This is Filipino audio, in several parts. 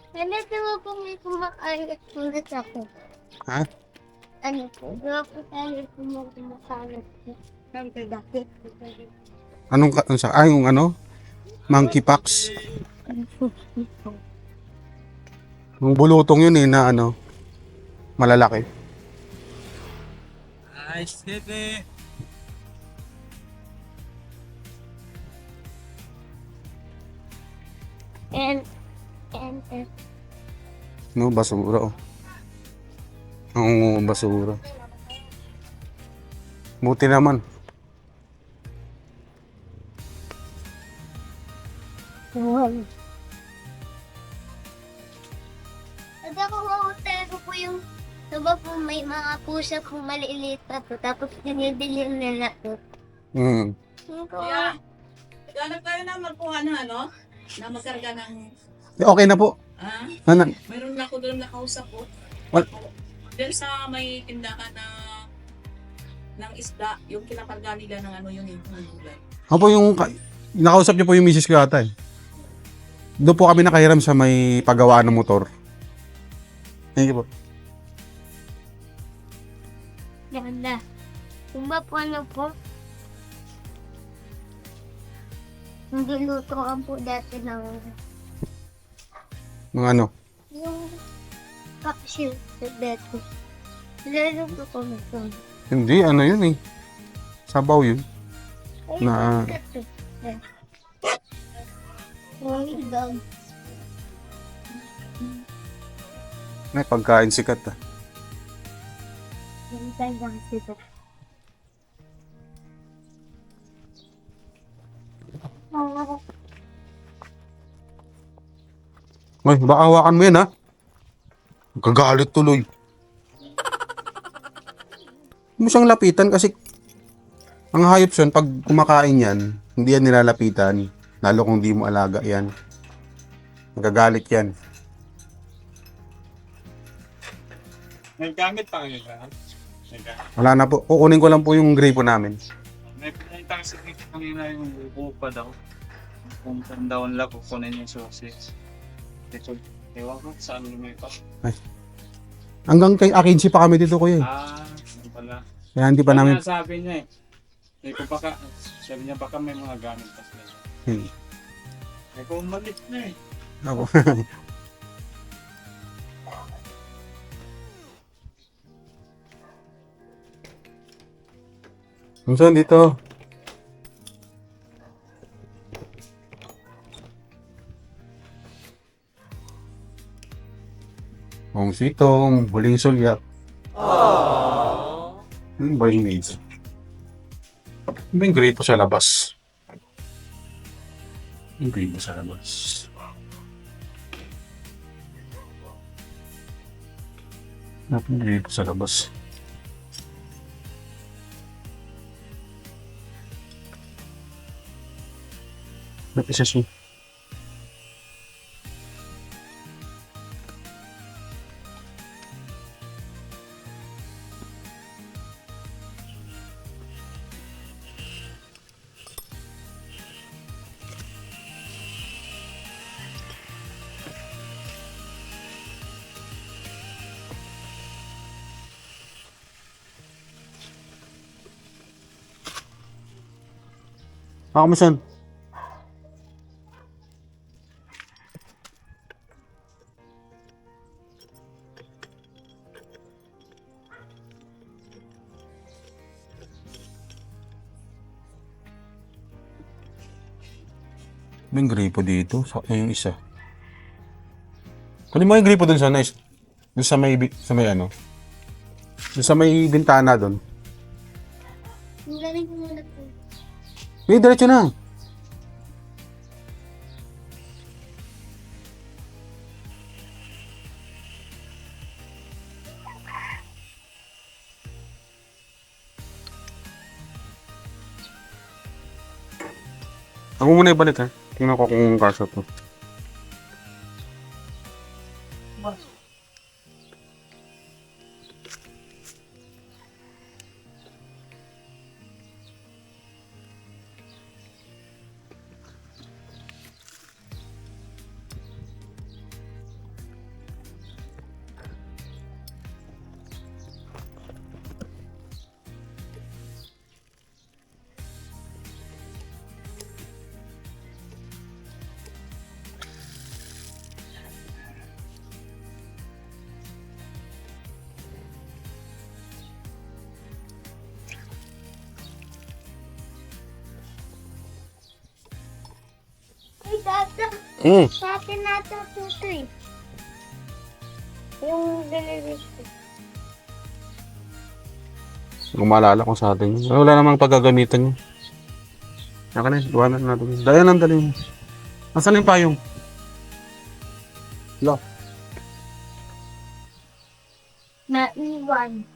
Ano naman po may kumakain ulit ako? Ha? Ano po? Diba po tayo kumakain po? Siyempre dati. Anong sa, yung ano? Monkeypox. Yung bulutong yun na ano, malalaki. Ay, sige. And, and, No, basura oh. Oo, basura. Buti naman. wow. At ako mahutay ko po yung, diba po may mga pusa po maliliit pa po, tapos dinidilim nila po. Mm. Yung ko, Yeah. Ganap tayo na magkuha ng ano? Na magkarga ng... Okay na po. Ah? Nanan. Mayroon na ako doon nakausap po. Wal- Doon sa may tindahan na ng isda, yung kinakarga nila ng ano yun yung gulay. Ako po nakausap niyo po yung misis ko yata eh. Doon po kami nakahiram sa may paggawaan ng motor. Thank you po. ganda. Kung ba po ano po, nagluluto ka po dati ng Mga ano. yung capsule sa beto. Nilaluto ko nito. Hindi, ano yun eh. Sabaw yun. Ay, Na- ito. Ay, dog. May pagkain sikat ah. Yung tayo sito. Ay, baka hawakan mo yan ha. Gagalit tuloy. Hindi mo siyang lapitan kasi ang hayop siya, pag kumakain yan, hindi yan nilalapitan. Lalo kung di mo alaga yan. Nagagalit yan. Naggamit pa kayo ba? Wala na po. Kukunin ko lang po yung gripo namin. May pinitang sa kanina yung bupa daw. Kung down lang, kukunin yung sources. Ito, ewan ko saan may pa. Hanggang kay Akinsi pa kami dito kuya eh. Ano pala. Kaya hindi pa namin... Sabi niya eh. Kung baka, sabi niya baka may mga gamit pa sila. Hmm. Kung malit na eh. Ako. Saan dito? Ang sitong, huling sulyap. Ano ba yung needs? Ano ba yung gripo sa labas? Yung gripo sa labas. Ano yung gripo sa labas? Ba't isa siya? Ako mo saan? May gripo dito. Yung isa. Kunin mo yung gripo dun sa nice. Dun sa may ano. Dun sa may bintana dun. Ang galing ko muna po. May diretso na. Ako muna ibalik ha. Tingnan ko kung kasya to. Sa atin natin ito eh. Yung delivery. Kung maalala ko sa atin. Wala namang paggagamitan yun. Saka na, iwanan natin. Dali lang, dali mo. Nasaan yung payong? Lo. Naiwan.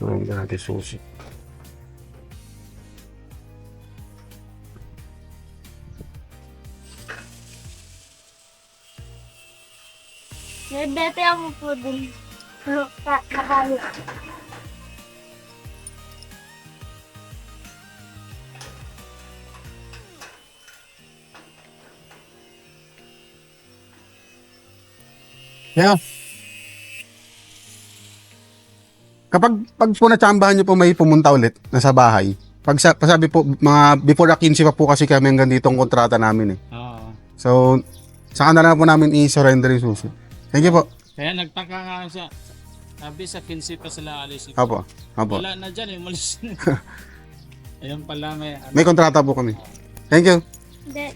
So, hindi natin susi. Bete ako po dun. Nakalo. Yeah. Kapag po natsambahan nyo po may pumunta ulit na sa bahay, pasabi po, mga before the 15 pa po kasi kami hanggang dito ang kontrata namin eh. Oo. So, saka na lang po namin i-surrender yung susi. Thank you po. Kaya nagtaka nga siya. Sabi sa 15 pa sila alis. Apo. Apo. Wala na dyan, umalis na. Ayun pala may... May kontrata po kami. Thank you. De.